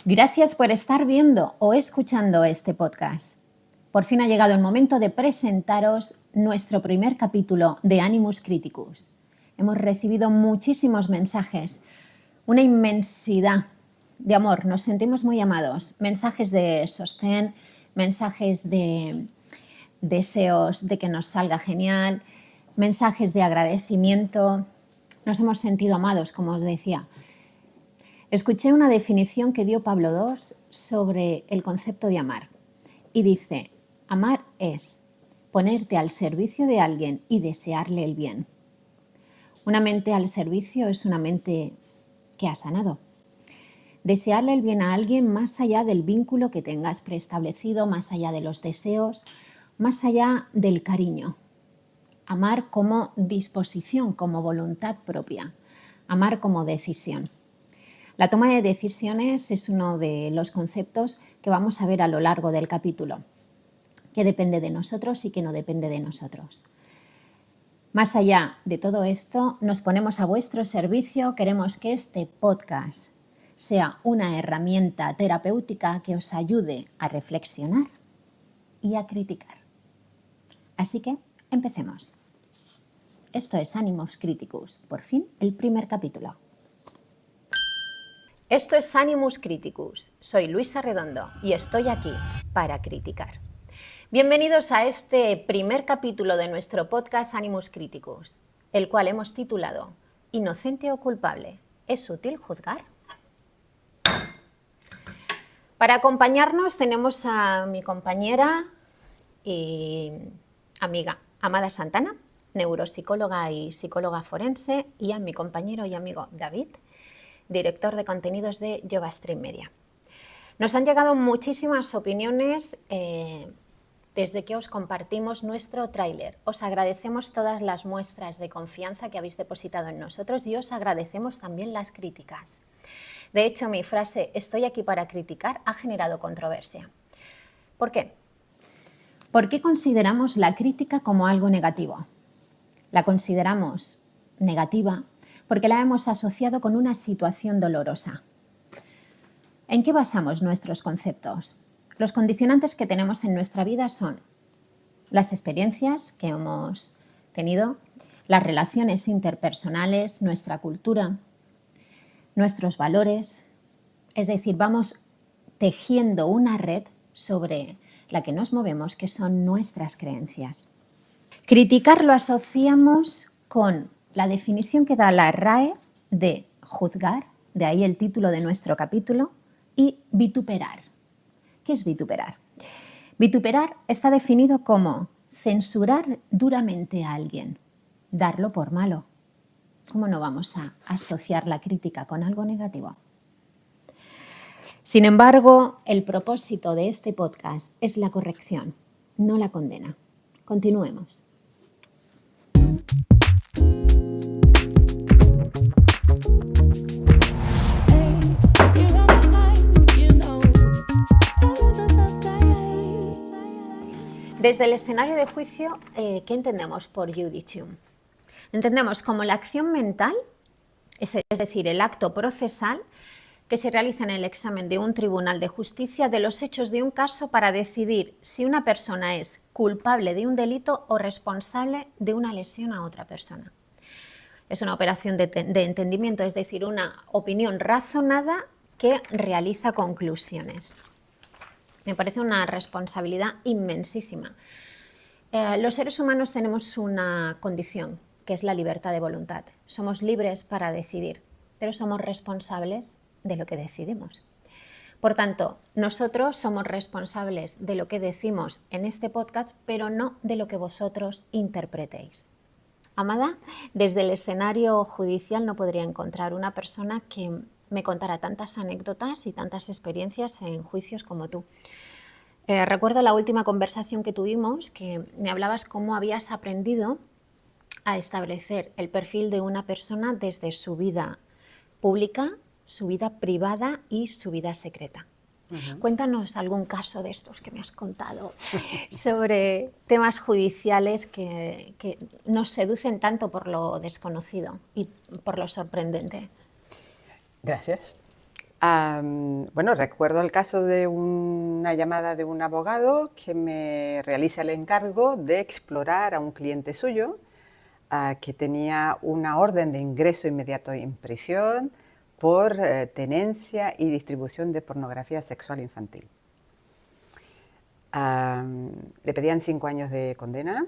Gracias por estar viendo o escuchando este podcast. Por fin ha llegado el momento de presentaros nuestro primer capítulo de Animus Criticus. Hemos recibido muchísimos mensajes, una inmensidad de amor, nos sentimos muy amados, mensajes de sostén, mensajes de deseos de que nos salga genial, mensajes de agradecimiento. Nos hemos sentido amados, como os decía. Escuché una definición que dio Pablo II sobre el concepto de amar y dice: amar es ponerte al servicio de alguien y desearle el bien. Una mente al servicio es una mente que ha sanado. Desearle el bien a alguien más allá del vínculo que tengas preestablecido, más allá de los deseos, más allá del cariño. Amar como disposición, como voluntad propia. Amar como decisión. La toma de decisiones es uno de los conceptos que vamos a ver a lo largo del capítulo, que depende de nosotros y que no depende de nosotros. Más allá de todo esto, nos ponemos a vuestro servicio. Queremos que este podcast sea una herramienta terapéutica que os ayude a reflexionar y a criticar. Así que empecemos. Esto es Animus Criticus, por fin el primer capítulo. Esto es Animus Criticus. Soy Luisa Redondo y estoy aquí para criticar. Bienvenidos a este primer capítulo de nuestro podcast Animus Criticus, el cual hemos titulado ¿Inocente o culpable? ¿Es útil juzgar? Para acompañarnos tenemos a mi compañera y amiga Amada Santana, neuropsicóloga y psicóloga forense, y a mi compañero y amigo David, director de contenidos de YogaStream Media. Nos han llegado muchísimas opiniones desde que os compartimos nuestro tráiler. Os agradecemos todas las muestras de confianza que habéis depositado en nosotros y os agradecemos también las críticas. De hecho, mi frase "estoy aquí para criticar" ha generado controversia. ¿Por qué? ¿Por qué consideramos la crítica como algo negativo? La consideramos negativa porque la hemos asociado con una situación dolorosa. ¿En qué basamos nuestros conceptos? Los condicionantes que tenemos en nuestra vida son las experiencias que hemos tenido, las relaciones interpersonales, nuestra cultura, nuestros valores. Es decir, vamos tejiendo una red sobre la que nos movemos, que son nuestras creencias. Criticar lo asociamos con la definición que da la RAE de juzgar, de ahí el título de nuestro capítulo, y vituperar. ¿Qué es vituperar? Vituperar está definido como censurar duramente a alguien, darlo por malo. ¿Cómo no vamos a asociar la crítica con algo negativo? Sin embargo, el propósito de este podcast es la corrección, no la condena. Continuemos. Desde el escenario de juicio, ¿qué entendemos por judicium? Entendemos como la acción mental, es decir, el acto procesal que se realiza en el examen de un tribunal de justicia de los hechos de un caso para decidir si una persona es culpable de un delito o responsable de una lesión a otra persona. Es una operación de entendimiento, es decir, una opinión razonada que realiza conclusiones. Me parece una responsabilidad inmensísima. Los seres humanos tenemos una condición, que es la libertad de voluntad. Somos libres para decidir, pero somos responsables de lo que decidimos. Por tanto, nosotros somos responsables de lo que decimos en este podcast, pero no de lo que vosotros interpretéis. Amada, desde el escenario judicial no podría encontrar una persona que me contara tantas anécdotas y tantas experiencias en juicios como tú. Recuerdo la última conversación que tuvimos, que me hablabas cómo habías aprendido a establecer el perfil de una persona desde su vida pública, su vida privada y su vida secreta. Cuéntanos algún caso de estos que me has contado sobre temas judiciales que nos seducen tanto por lo desconocido y por lo sorprendente. Gracias. Bueno, recuerdo el caso de una llamada de un abogado que me realiza el encargo de explorar a un cliente suyo que tenía una orden de ingreso inmediato en prisión por tenencia y distribución de pornografía sexual infantil. Le pedían 5 años de condena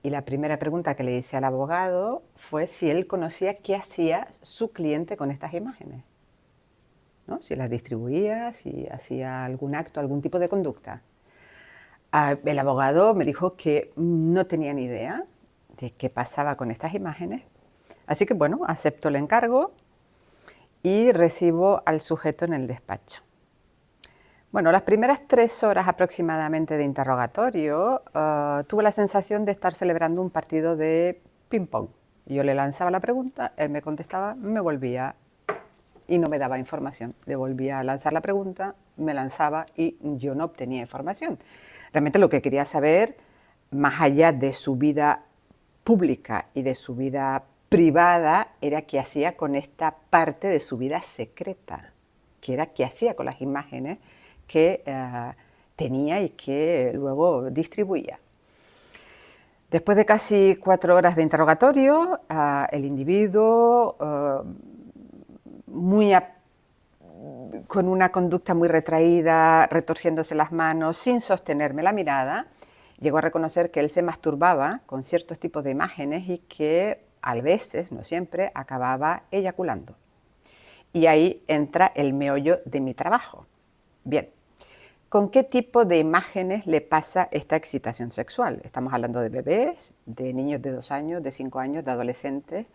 y la primera pregunta que le hice al abogado fue si él conocía qué hacía su cliente con estas imágenes, ¿no? Si las distribuía, si hacía algún acto, algún tipo de conducta. El abogado me dijo que no tenía ni idea de qué pasaba con estas imágenes, así que bueno, acepto el encargo y recibo al sujeto en el despacho. Bueno, las primeras 3 horas aproximadamente de interrogatorio tuve la sensación de estar celebrando un partido de ping-pong. Yo le lanzaba la pregunta, él me contestaba, me volvía y no me daba información. Le volvía a lanzar la pregunta, me lanzaba y yo no obtenía información. Realmente lo que quería saber, más allá de su vida pública y de su vida privada, era qué hacía con esta parte de su vida secreta, que era qué hacía con las imágenes que tenía y que luego distribuía. Después de casi 4 horas de interrogatorio, el individuo, con una conducta muy retraída, retorciéndose las manos, sin sostenerme la mirada, llegó a reconocer que él se masturbaba con ciertos tipos de imágenes y que a veces, no siempre, acababa eyaculando. Y ahí entra el meollo de mi trabajo. Bien, ¿con qué tipo de imágenes le pasa esta excitación sexual? Estamos hablando de bebés, de niños de 2 años, de 5 años, de adolescentes.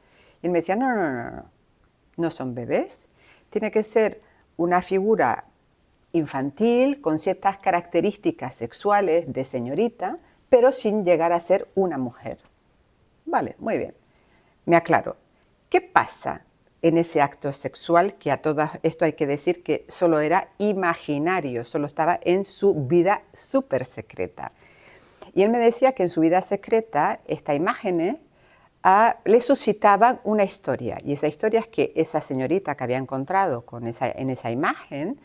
Y él me decía, no son bebés. Tiene que ser una figura infantil con ciertas características sexuales de señorita, pero sin llegar a ser una mujer. Vale, muy bien. Me aclaro. ¿Qué pasa en ese acto sexual, que a todo esto hay que decir que solo era imaginario, solo estaba en su vida súper secreta? Y él me decía que en su vida secreta estas imágenes le suscitaban una historia, y esa historia es que esa señorita que había encontrado en esa imagen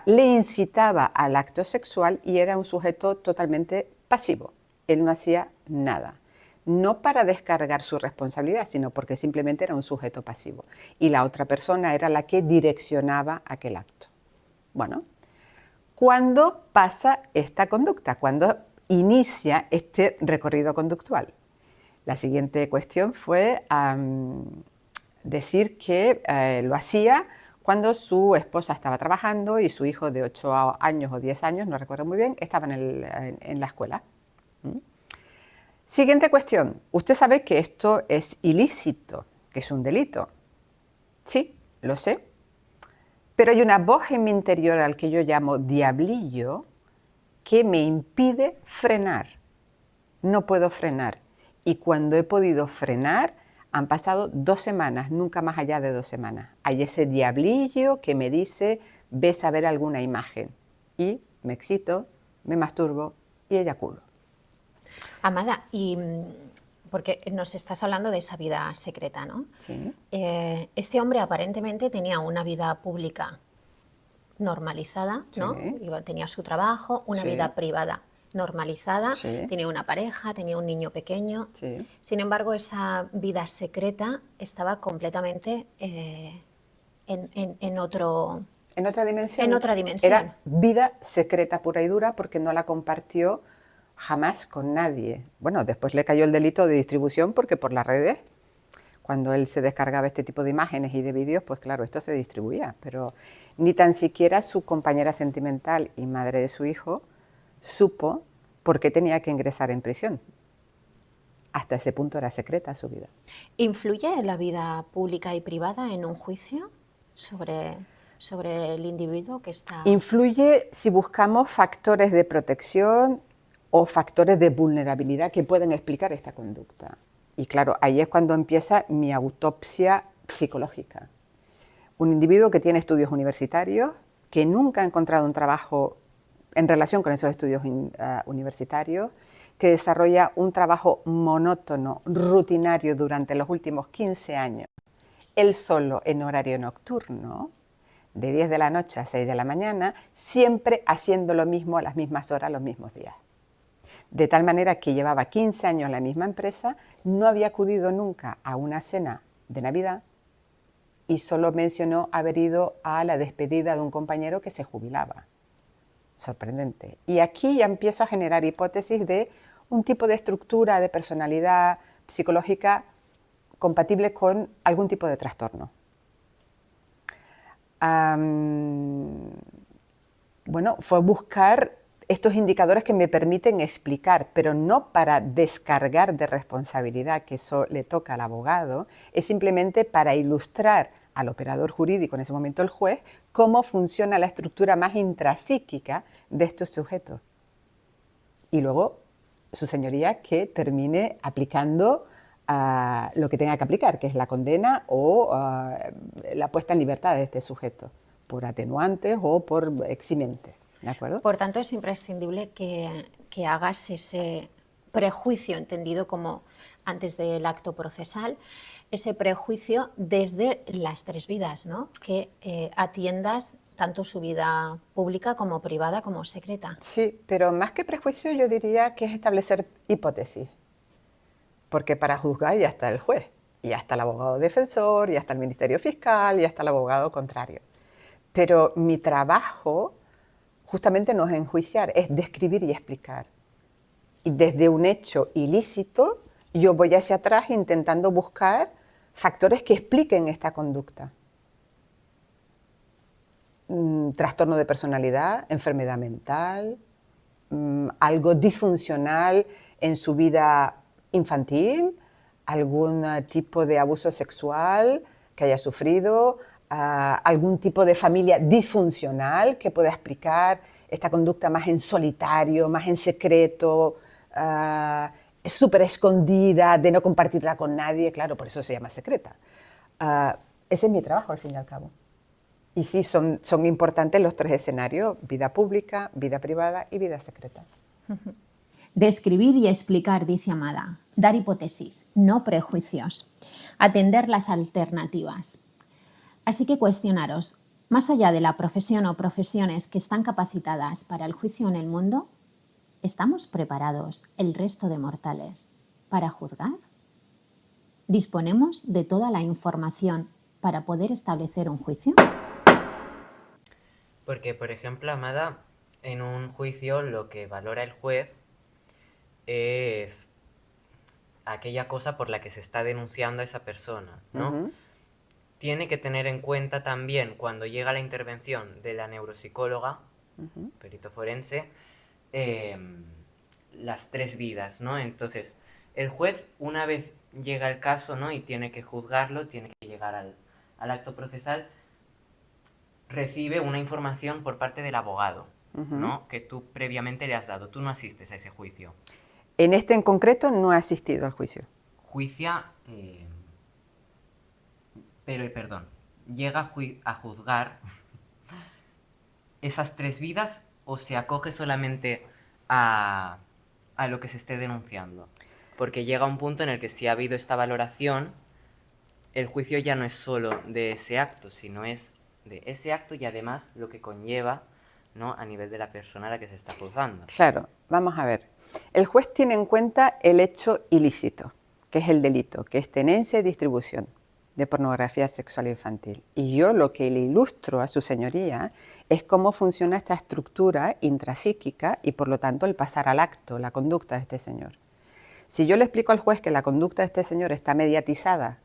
le incitaba al acto sexual y era un sujeto totalmente pasivo. Él no hacía nada. No para descargar su responsabilidad, sino porque simplemente era un sujeto pasivo. Y la otra persona era la que direccionaba aquel acto. Bueno, ¿cuándo pasa esta conducta? ¿Cuándo inicia este recorrido conductual? La siguiente cuestión fue decir que lo hacía cuando su esposa estaba trabajando y su hijo de 8 años o 10 años, no recuerdo muy bien, estaba en la escuela. Siguiente cuestión. ¿Usted sabe que esto es ilícito, que es un delito? Sí, lo sé. Pero hay una voz en mi interior al que yo llamo diablillo que me impide frenar. No puedo frenar. Y cuando he podido frenar, han pasado 2 semanas, nunca más allá de 2 semanas. Hay ese diablillo que me dice, ves a ver alguna imagen. Y me excito, me masturbo y eyaculo. Amada, y porque nos estás hablando de esa vida secreta, ¿no? Sí. Este hombre aparentemente tenía una vida pública normalizada, ¿no? Sí. Tenía su trabajo, una Sí. vida privada normalizada, Sí. tenía una pareja, tenía un niño pequeño. Sí. Sin embargo, esa vida secreta estaba completamente en otro... En otra dimensión. En otra dimensión. Era vida secreta pura y dura porque no la compartió jamás con nadie. Bueno, después le cayó el delito de distribución porque por las redes, cuando él se descargaba este tipo de imágenes y de vídeos, pues claro, esto se distribuía. Pero ni tan siquiera su compañera sentimental y madre de su hijo supo por qué tenía que ingresar en prisión. Hasta ese punto era secreta su vida. ¿Influye la vida pública y privada en un juicio sobre el individuo que está...? Influye si buscamos factores de protección o factores de vulnerabilidad que pueden explicar esta conducta. Y claro, ahí es cuando empieza mi autopsia psicológica. Un individuo que tiene estudios universitarios, que nunca ha encontrado un trabajo en relación con esos estudios universitarios, que desarrolla un trabajo monótono, rutinario durante los últimos 15 años él solo en horario nocturno, de 10 de la noche a 6 de la mañana, siempre haciendo lo mismo a las mismas horas, los mismos días. De tal manera que llevaba 15 años en la misma empresa, no había acudido nunca a una cena de Navidad y solo mencionó haber ido a la despedida de un compañero que se jubilaba. Sorprendente. Y aquí ya empiezo a generar hipótesis de un tipo de estructura de personalidad psicológica compatible con algún tipo de trastorno. Bueno, fue buscar estos indicadores que me permiten explicar, pero no para descargar de responsabilidad, que eso le toca al abogado, es simplemente para ilustrar al operador jurídico, en ese momento el juez, cómo funciona la estructura más intrapsíquica de estos sujetos. Y luego, su señoría, que termine aplicando lo que tenga que aplicar, que es la condena o la puesta en libertad de este sujeto, por atenuantes o por eximentes. ¿De acuerdo? Por tanto, es imprescindible que hagas ese prejuicio, entendido como antes del acto procesal, ese prejuicio desde las tres vidas, ¿no? Que atiendas tanto su vida pública como privada como secreta. Sí, pero más que prejuicio yo diría que es establecer hipótesis, porque para juzgar ya está el juez, y ya está el abogado defensor, ya está el Ministerio Fiscal, ya está el abogado contrario. Pero mi trabajo justamente no es enjuiciar, es describir y explicar. Y desde un hecho ilícito, yo voy hacia atrás intentando buscar factores que expliquen esta conducta. Trastorno de personalidad, enfermedad mental, algo disfuncional en su vida infantil, algún tipo de abuso sexual que haya sufrido, algún tipo de familia disfuncional que pueda explicar esta conducta más en solitario, más en secreto, súper escondida, de no compartirla con nadie, claro, por eso se llama secreta. Ese es mi trabajo, al fin y al cabo. Y sí, son importantes los tres escenarios: vida pública, vida privada y vida secreta. Describir y explicar, dice Amada. Dar hipótesis, no prejuicios. Atender las alternativas. Así que cuestionaros, más allá de la profesión o profesiones que están capacitadas para el juicio en el mundo, ¿estamos preparados, el resto de mortales, para juzgar? ¿Disponemos de toda la información para poder establecer un juicio? Porque, por ejemplo, Amada, en un juicio lo que valora el juez es aquella cosa por la que se está denunciando a esa persona, ¿no? Uh-huh. Tiene que tener en cuenta también, cuando llega la intervención de la neuropsicóloga, Uh-huh. perito forense, las tres vidas, ¿no? Entonces, el juez, una vez llega el caso, ¿no?, y tiene que juzgarlo, tiene que llegar al acto procesal, recibe una información por parte del abogado, Uh-huh. ¿no?, que tú previamente le has dado. Tú no asistes a ese juicio. En este en concreto no he asistido al juicio. Juicia, perdón, llega a juzgar esas tres vidas o se acoge solamente a lo que se esté denunciando. Porque llega un punto en el que si ha habido esta valoración, el juicio ya no es solo de ese acto, sino es de ese acto y además lo que conlleva, ¿no?, a nivel de la persona a la que se está juzgando. Claro, vamos a ver. El juez tiene en cuenta el hecho ilícito, que es el delito, que es tenencia y distribución de pornografía sexual infantil. Y yo lo que le ilustro a su señoría es cómo funciona esta estructura intrapsíquica y por lo tanto el pasar al acto, la conducta de este señor. Si yo le explico al juez que la conducta de este señor está mediatizada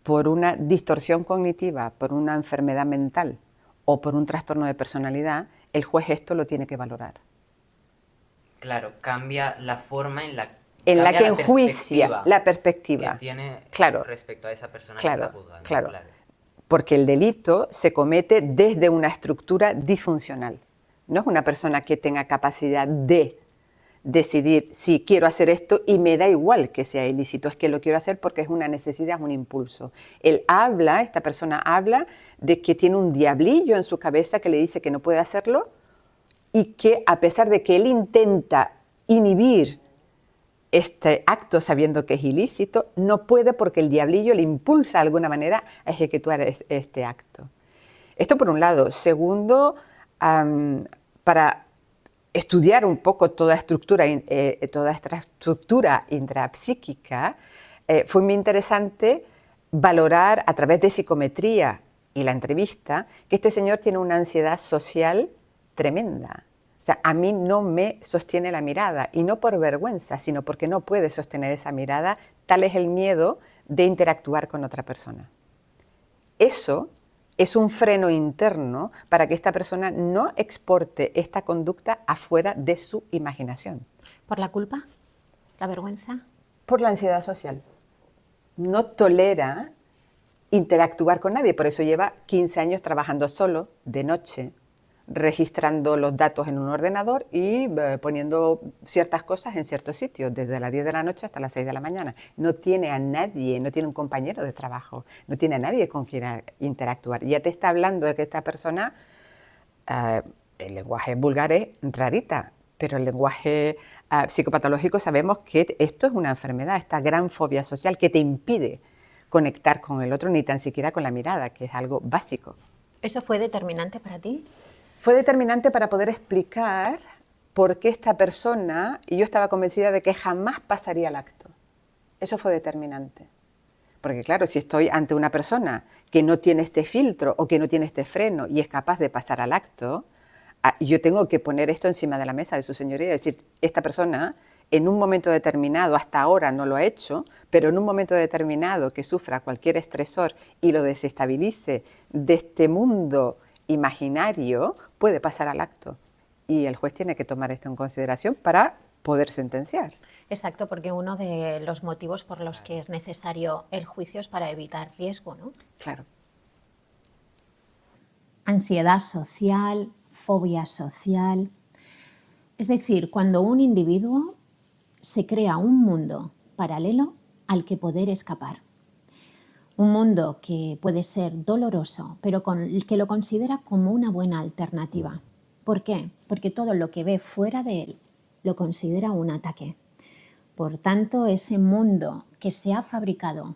por una distorsión cognitiva, por una enfermedad mental o por un trastorno de personalidad, el juez esto lo tiene que valorar. Claro, cambia la forma en la que enjuicia la perspectiva que tiene, claro, respecto a esa persona claro, que está juzgando. Claro. Porque el delito se comete desde una estructura disfuncional. No es una persona que tenga capacidad de decidir si quiero hacer esto y me da igual que sea ilícito, es que lo quiero hacer porque es una necesidad, es un impulso. Esta persona habla de que tiene un diablillo en su cabeza que le dice que no puede hacerlo y que a pesar de que él intenta inhibir este acto sabiendo que es ilícito, no puede porque el diablillo le impulsa de alguna manera a ejecutar este acto. Esto por un lado. Segundo, para estudiar un poco toda esta estructura intrapsíquica, fue muy interesante valorar a través de psicometría y la entrevista que este señor tiene una ansiedad social tremenda. O sea, a mí no me sostiene la mirada, y no por vergüenza, sino porque no puede sostener esa mirada, tal es el miedo de interactuar con otra persona. Eso es un freno interno para que esta persona no exporte esta conducta afuera de su imaginación. ¿Por la culpa? ¿La vergüenza? Por la ansiedad social. No tolera interactuar con nadie, por eso lleva 15 años trabajando solo, de noche, registrando los datos en un ordenador y poniendo ciertas cosas en ciertos sitios, desde las 10 de la noche hasta las 6 de la mañana. No tiene a nadie, no tiene un compañero de trabajo, no tiene a nadie con quien interactuar. Ya te está hablando de que esta persona, el lenguaje vulgar es rarita, pero el lenguaje psicopatológico sabemos que esto es una enfermedad, esta gran fobia social que te impide conectar con el otro, ni tan siquiera con la mirada, que es algo básico. ¿Eso fue determinante para ti? Fue determinante para poder explicar por qué esta persona, y yo estaba convencida de que jamás pasaría al acto. Eso fue determinante. Porque claro, si estoy ante una persona que no tiene este filtro o que no tiene este freno y es capaz de pasar al acto, yo tengo que poner esto encima de la mesa de su señoría y decir, esta persona en un momento determinado, hasta ahora no lo ha hecho, pero en un momento determinado que sufra cualquier estresor y lo desestabilice de este mundo imaginario, puede pasar al acto. Y el juez tiene que tomar esto en consideración para poder sentenciar. Exacto, porque uno de los motivos por los que es necesario el juicio es para evitar riesgo, ¿no? Claro. Ansiedad social, fobia social. Es decir, cuando un individuo se crea un mundo paralelo al que poder escapar. Un mundo que puede ser doloroso, pero que lo considera como una buena alternativa. ¿Por qué? Porque todo lo que ve fuera de él lo considera un ataque. Por tanto, ese mundo que se ha fabricado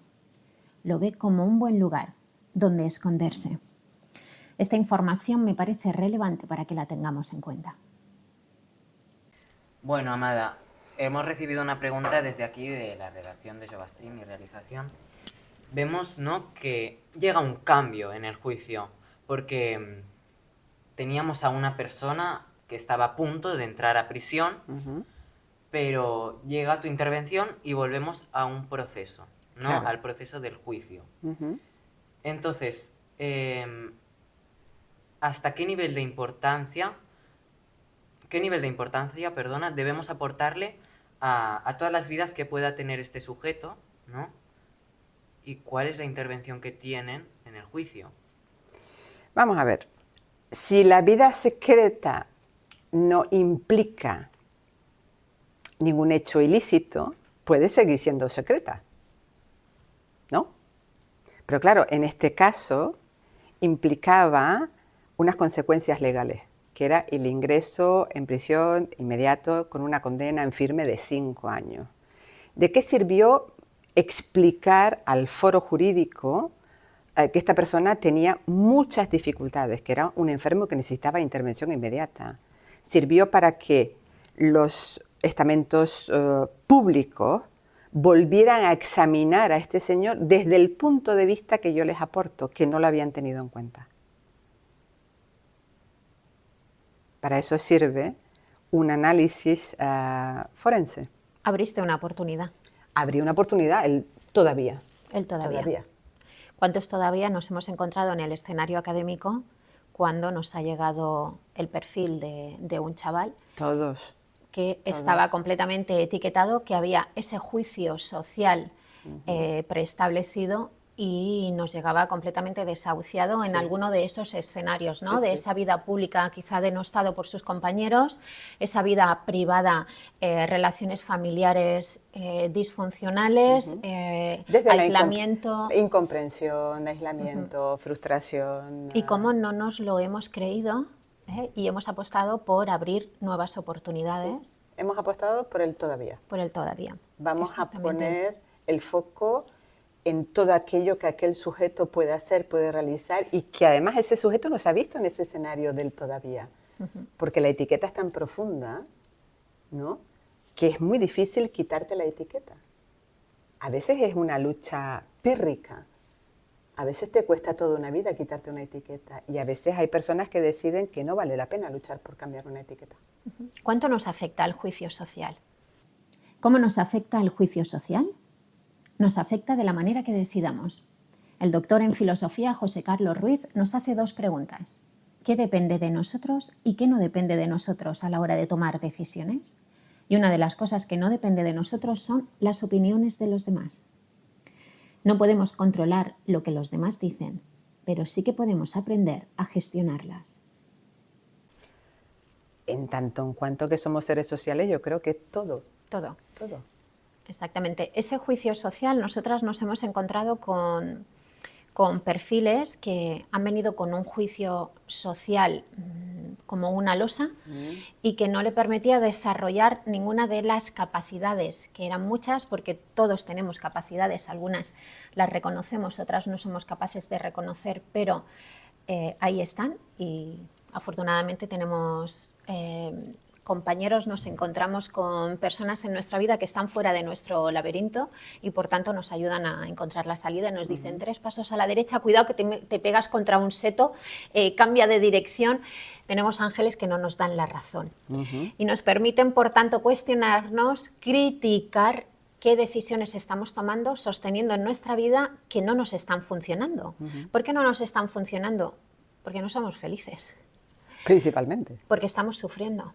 lo ve como un buen lugar donde esconderse. Esta información me parece relevante para que la tengamos en cuenta. Bueno, Amada, hemos recibido una pregunta desde aquí de la redacción de Jovastream y realización. Vemos, ¿no?, que llega un cambio en el juicio, porque teníamos a una persona que estaba a punto de entrar a prisión, pero llega tu intervención y volvemos a un proceso, ¿no? Claro. Al proceso del juicio. Entonces, ¿hasta qué nivel de importancia, debemos aportarle a todas las vidas que pueda tener este sujeto, ¿no? ¿Y cuál es la intervención que tienen en el juicio? Vamos a ver, si la vida secreta no implica ningún hecho ilícito, puede seguir siendo secreta, ¿no? Pero claro, en este caso implicaba unas consecuencias legales, que era el ingreso en prisión inmediato con una condena en firme de 5 años. ¿De qué sirvió explicar al foro jurídico que esta persona tenía muchas dificultades, que era un enfermo que necesitaba intervención inmediata? Sirvió para que los estamentos públicos volvieran a examinar a este señor desde el punto de vista que yo les aporto, que no lo habían tenido en cuenta. Para eso sirve un análisis forense. Abriste una oportunidad. Abrí una oportunidad, él todavía. Él todavía. ¿Cuántos todavía nos hemos encontrado en el escenario académico cuando nos ha llegado el perfil de un chaval? Todos. Que estaba completamente etiquetado, que había ese juicio social preestablecido y nos llegaba completamente desahuciado en alguno de esos escenarios, ¿no? De esa vida pública quizá denostado por sus compañeros, esa vida privada, relaciones familiares disfuncionales, aislamiento. Incomprensión, aislamiento, frustración. Y cómo no nos lo hemos creído y hemos apostado por abrir nuevas oportunidades. Sí. Hemos apostado por el todavía. Por el todavía. Vamos a Exactamente. poner el foco en todo aquello que aquel sujeto puede hacer, puede realizar y que además ese sujeto no se ha visto en ese escenario del todavía. Porque la etiqueta es tan profunda, ¿no?, que es muy difícil quitarte la etiqueta. A veces es una lucha pírrica. A veces te cuesta toda una vida quitarte una etiqueta y a veces hay personas que deciden que no vale la pena luchar por cambiar una etiqueta. ¿Cuánto nos afecta el juicio social? ¿Cómo nos afecta el juicio social? Nos afecta de la manera que decidamos. El doctor en filosofía José Carlos Ruiz nos hace 2 preguntas. ¿Qué depende de nosotros y qué no depende de nosotros a la hora de tomar decisiones? Y una de las cosas que no depende de nosotros son las opiniones de los demás. No podemos controlar lo que los demás dicen, pero sí que podemos aprender a gestionarlas. En tanto en cuanto que somos seres sociales, yo creo que todo. Todo. Exactamente. Ese juicio social, nosotras nos hemos encontrado con perfiles que han venido con un juicio social como una losa y que no le permitía desarrollar ninguna de las capacidades, que eran muchas, porque todos tenemos capacidades, algunas las reconocemos, otras no somos capaces de reconocer, pero ahí están y afortunadamente tenemos compañeros, nos encontramos con personas en nuestra vida que están fuera de nuestro laberinto y por tanto nos ayudan a encontrar la salida. Nos dicen 3 pasos a la derecha, cuidado que te pegas contra un seto, cambia de dirección. Tenemos ángeles que no nos dan la razón y nos permiten por tanto cuestionarnos, criticar qué decisiones estamos tomando, sosteniendo en nuestra vida que no nos están funcionando. ¿Por qué no nos están funcionando? Porque no somos felices. Principalmente. Porque estamos sufriendo.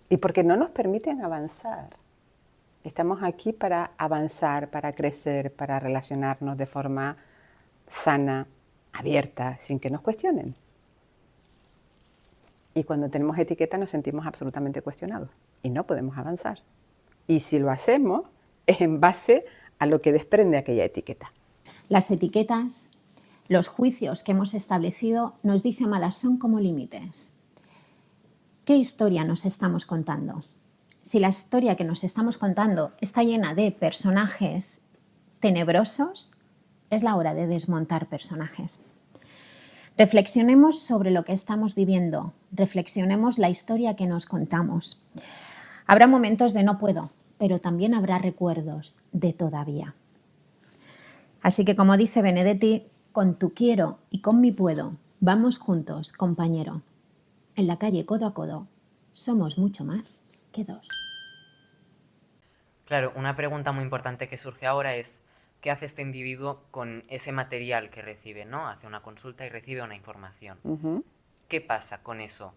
Y porque no nos permiten avanzar. Estamos aquí para avanzar, para crecer, para relacionarnos de forma sana, abierta, sin que nos cuestionen. Y cuando tenemos etiqueta nos sentimos absolutamente cuestionados y no podemos avanzar. Y si lo hacemos es en base a lo que desprende aquella etiqueta. Las etiquetas, los juicios que hemos establecido, nos dice Amada, son como límites. ¿Qué historia nos estamos contando? Si la historia que nos estamos contando está llena de personajes tenebrosos, es la hora de desmontar personajes. Reflexionemos sobre lo que estamos viviendo, reflexionemos la historia que nos contamos. Habrá momentos de no puedo, pero también habrá recuerdos de todavía. Así que, como dice Benedetti, con tu quiero y con mi puedo, vamos juntos, compañero. En la calle codo a codo, somos mucho más que 2. Claro, una pregunta muy importante que surge ahora es ¿qué hace este individuo con ese material que recibe, ¿no? Hace una consulta y recibe una información. ¿Qué pasa con eso?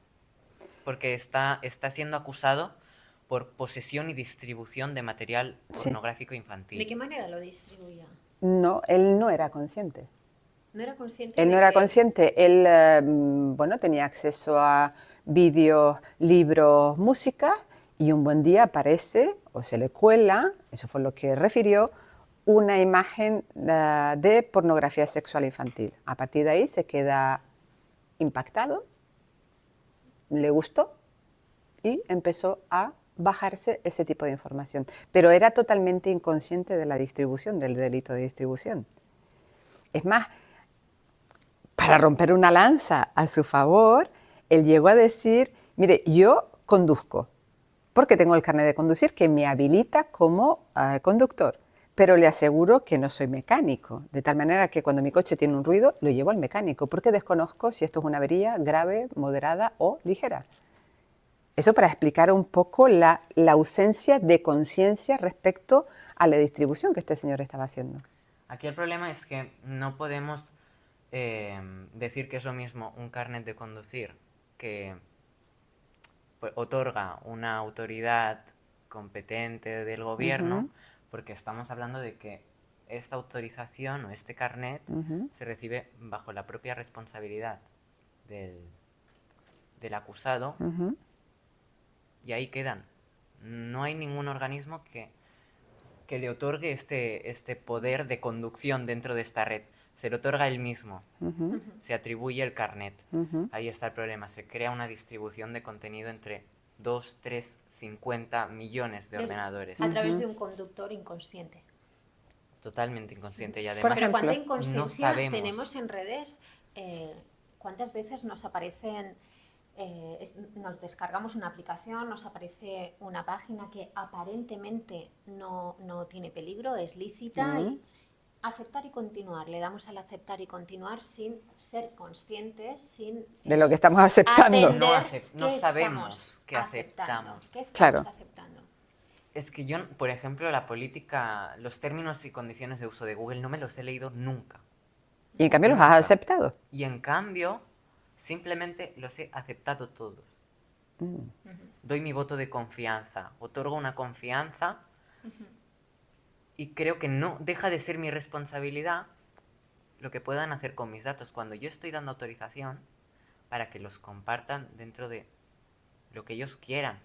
Porque está siendo acusado por posesión y distribución de material pornográfico infantil. ¿De qué manera lo distribuía? No, él no era consciente. ¿No era consciente? Él no era consciente. Él, bueno, tenía acceso a vídeos, libros, música y un buen día aparece o se le cuela, eso fue lo que refirió, una imagen de pornografía sexual infantil. A partir de ahí se queda impactado, le gustó y empezó a bajarse ese tipo de información. Pero era totalmente inconsciente de la distribución, del delito de distribución. Es más, para romper una lanza a su favor, él llegó a decir, mire, yo conduzco, porque tengo el carnet de conducir que me habilita como conductor, pero le aseguro que no soy mecánico, de tal manera que cuando mi coche tiene un ruido, lo llevo al mecánico, porque desconozco si esto es una avería grave, moderada o ligera. Eso para explicar un poco la ausencia de conciencia respecto a la distribución que este señor estaba haciendo. Aquí el problema es que no podemos decir que es lo mismo un carnet de conducir que pues, otorga una autoridad competente del gobierno, porque estamos hablando de que esta autorización o este carnet se recibe bajo la propia responsabilidad del acusado y ahí quedan. No hay ningún organismo que le otorgue este poder de conducción dentro de esta red. Se le otorga él mismo, se atribuye el carnet. Ahí está el problema, se crea una distribución de contenido entre 2, 3, 50 millones de ordenadores. A través de un conductor inconsciente. Totalmente inconsciente y Por además Pero cuánta ejemplo, inconsciencia no sabemos. tenemos en redes, cuántas veces nos aparecen, nos descargamos una aplicación, nos aparece una página que aparentemente no tiene peligro, es lícita, y aceptar y continuar. Le damos al aceptar y continuar sin ser conscientes, sin de lo que estamos aceptando. atender No qué sabemos estamos qué aceptando, aceptamos. qué estamos Claro. aceptando. Es que yo, por ejemplo, la política, los términos y condiciones de uso de Google no me los he leído nunca. Y en cambio los has Nunca. aceptado. Y en cambio, simplemente los he aceptado todos. Doy mi voto de confianza, otorgo una confianza y creo que no deja de ser mi responsabilidad lo que puedan hacer con mis datos cuando yo estoy dando autorización para que los compartan dentro de lo que ellos quieran.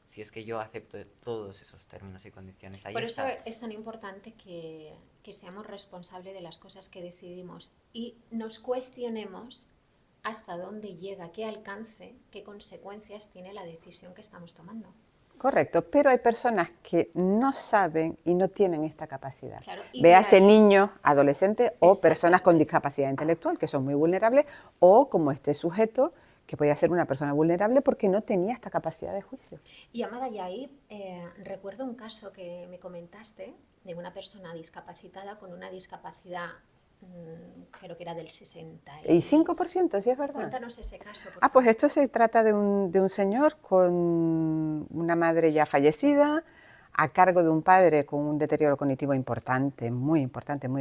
Si es que yo acepto todos esos términos y condiciones. Ahí Por eso está. es tan importante que seamos responsables de las cosas que decidimos y nos cuestionemos hasta dónde llega, qué alcance, qué consecuencias tiene la decisión que estamos tomando. Correcto, pero hay personas que no saben y no tienen esta capacidad. Claro, y Véase de ahí- niños, adolescentes o personas con Exactamente. discapacidad intelectual, que son muy vulnerables, o como este sujeto, que podía ser una persona vulnerable porque no tenía esta capacidad de juicio. Y Amada, y ahí recuerdo un caso que me comentaste de una persona discapacitada con una discapacidad, creo que era del 60. Y 5%, sí es verdad. Cuéntanos ese caso, por Ah, pues esto se trata de un señor con una madre ya fallecida, a cargo de un padre con un deterioro cognitivo importante, muy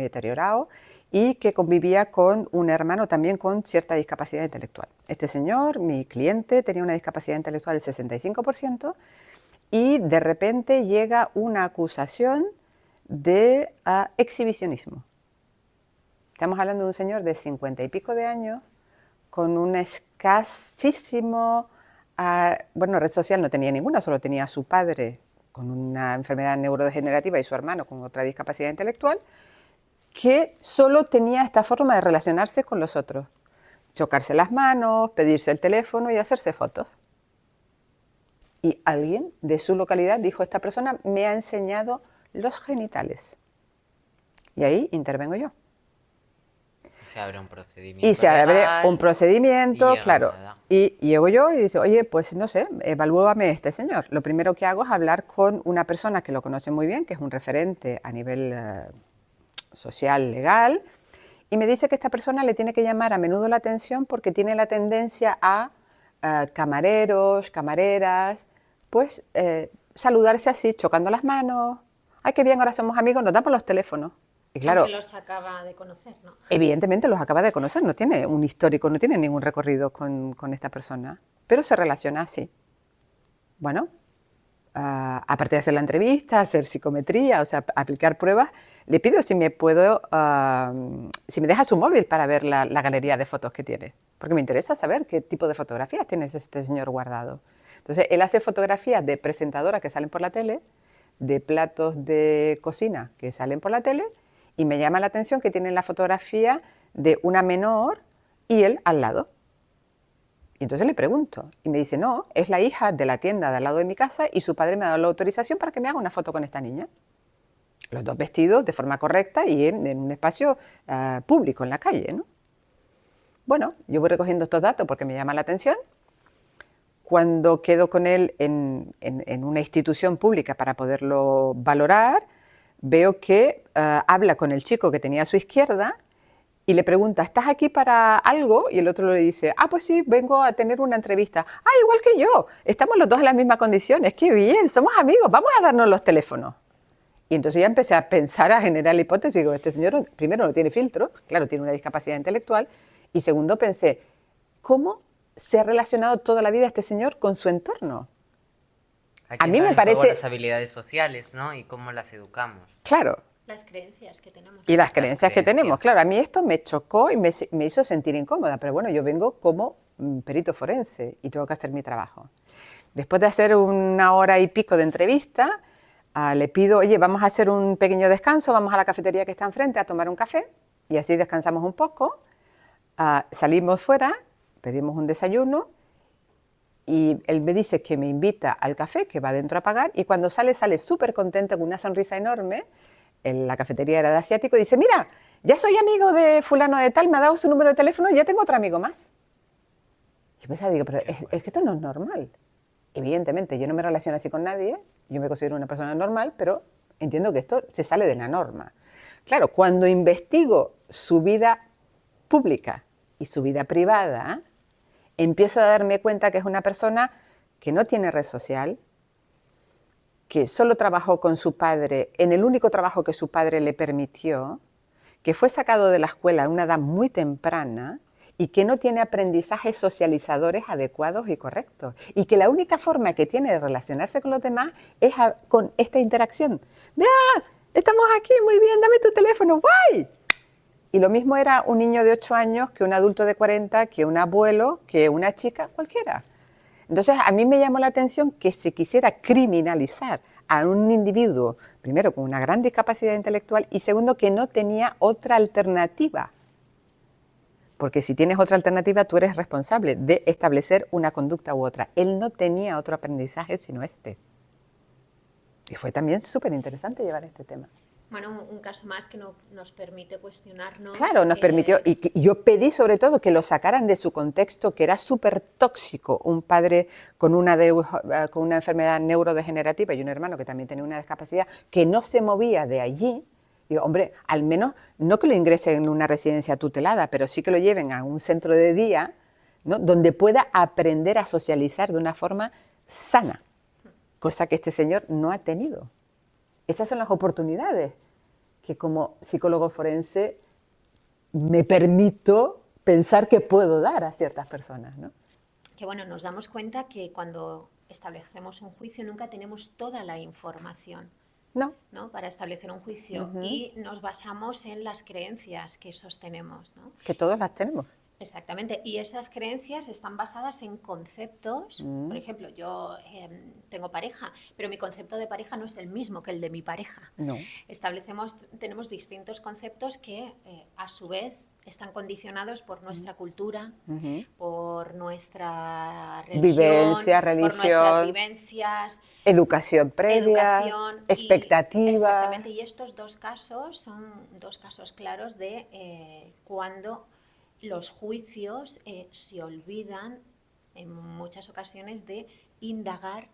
deteriorado, y que convivía con un hermano también con cierta discapacidad intelectual. Este señor, mi cliente, tenía una discapacidad intelectual del 65% y de repente llega una acusación de exhibicionismo. Estamos hablando de un señor de 50 y pico de años con un escasísimo, red social no tenía ninguna, solo tenía a su padre con una enfermedad neurodegenerativa y su hermano con otra discapacidad intelectual, que solo tenía esta forma de relacionarse con los otros. Chocarse las manos, pedirse el teléfono y hacerse fotos. Y alguien de su localidad dijo, esta persona me ha enseñado los genitales. Y ahí intervengo yo. Se abre un procedimiento. Y se abre legal, un procedimiento, y llega claro. nada. Y llego yo y dice, oye, pues no sé, evalúame este señor. Lo primero que hago es hablar con una persona que lo conoce muy bien, que es un referente a nivel social, legal, y me dice que esta persona le tiene que llamar a menudo la atención porque tiene la tendencia a camareros, camareras, pues saludarse así, chocando las manos. Ay, qué bien, ahora somos amigos, nos damos los teléfonos. Y claro, Aunque los acaba de conocer, ¿no? evidentemente los acaba de conocer, no tiene un histórico, no tiene ningún recorrido con esta persona, pero se relaciona así. Bueno, aparte de hacer la entrevista, hacer psicometría, o sea, aplicar pruebas, le pido si me puedo, si me deja su móvil para ver la galería de fotos que tiene, porque me interesa saber qué tipo de fotografías tiene este señor guardado. Entonces, él hace fotografías de presentadoras que salen por la tele, de platos de cocina que salen por la tele, y me llama la atención que tienen la fotografía de una menor y él al lado. Y entonces le pregunto, y me dice, no, es la hija de la tienda de al lado de mi casa y su padre me ha dado la autorización para que me haga una foto con esta niña. Los dos vestidos de forma correcta y en un espacio público, en la calle, ¿no? Bueno, yo voy recogiendo estos datos porque me llama la atención. Cuando quedo con él en una institución pública para poderlo valorar, veo que habla con el chico que tenía a su izquierda y le pregunta, ¿estás aquí para algo? Y el otro le dice, pues sí, vengo a tener una entrevista. Igual que yo, estamos los dos en las mismas condiciones, qué bien, somos amigos, vamos a darnos los teléfonos. Y entonces ya empecé a pensar, a generar la hipótesis, digo, este señor primero no tiene filtro, claro, tiene una discapacidad intelectual, y segundo pensé, ¿cómo se ha relacionado toda la vida este señor con su entorno? Hay que A mí me entrar en juego parece- las habilidades sociales, ¿no? Y cómo las educamos. Claro, Las creencias que tenemos. y las creencias que creencias. tenemos. Claro, a mí esto me chocó y me hizo sentir incómoda, pero bueno, yo vengo como perito forense y tengo que hacer mi trabajo. Después de hacer 1 hora y pico de entrevista, le pido, oye, vamos a hacer un pequeño descanso, vamos a la cafetería que está enfrente a tomar un café y así descansamos un poco. Salimos fuera, pedimos un desayuno y él me dice que me invita al café, que va adentro a pagar, y cuando sale súper contento, con una sonrisa enorme. La cafetería era de asiático, y dice, mira, ya soy amigo de fulano de tal, me ha dado su número de teléfono, ya tengo otro amigo más. Yo pensaba, digo, pero es que esto no es normal. Evidentemente, yo no me relaciono así con nadie, yo me considero una persona normal, pero entiendo que esto se sale de la norma. Claro, cuando investigo su vida pública y su vida privada, empiezo a darme cuenta que es una persona que no tiene red social, que solo trabajó con su padre en el único trabajo que su padre le permitió, que fue sacado de la escuela a una edad muy temprana y que no tiene aprendizajes socializadores adecuados y correctos. Y que la única forma que tiene de relacionarse con los demás es con esta interacción. De, estamos aquí, muy bien, dame tu teléfono, ¡guay! Y lo mismo era un niño de 8 años que un adulto de 40, que un abuelo, que una chica, cualquiera. Entonces, a mí me llamó la atención que se quisiera criminalizar a un individuo, primero con una gran discapacidad intelectual y segundo que no tenía otra alternativa. Porque si tienes otra alternativa, tú eres responsable de establecer una conducta u otra. Él no tenía otro aprendizaje sino este. Y fue también súper interesante llevar este tema. Bueno, un caso más que nos permite cuestionarnos. Claro, nos permitió, y yo pedí sobre todo que lo sacaran de su contexto, que era súper tóxico, un padre con una enfermedad neurodegenerativa y un hermano que también tenía una discapacidad, que no se movía de allí. Digo, hombre, al menos no que lo ingresen en una residencia tutelada, pero sí que lo lleven a un centro de día, ¿no?, donde pueda aprender a socializar de una forma sana, cosa que este señor no ha tenido. Esas son las oportunidades que como psicólogo forense me permito pensar que puedo dar a ciertas personas, ¿no? Que bueno, nos damos cuenta que cuando establecemos un juicio nunca tenemos toda la información. ¿No? Para establecer un juicio y nos basamos en las creencias que sostenemos, ¿no? Que todos las tenemos. Exactamente, y esas creencias están basadas en conceptos. Por ejemplo, yo tengo pareja, pero mi concepto de pareja no es el mismo que el de mi pareja. No. Tenemos distintos conceptos que a su vez están condicionados por nuestra cultura, por nuestra religión, por nuestras vivencias, educación previa, expectativa. Exactamente, y estos dos casos son dos casos claros de cuando los juicios se olvidan en muchas ocasiones de indagar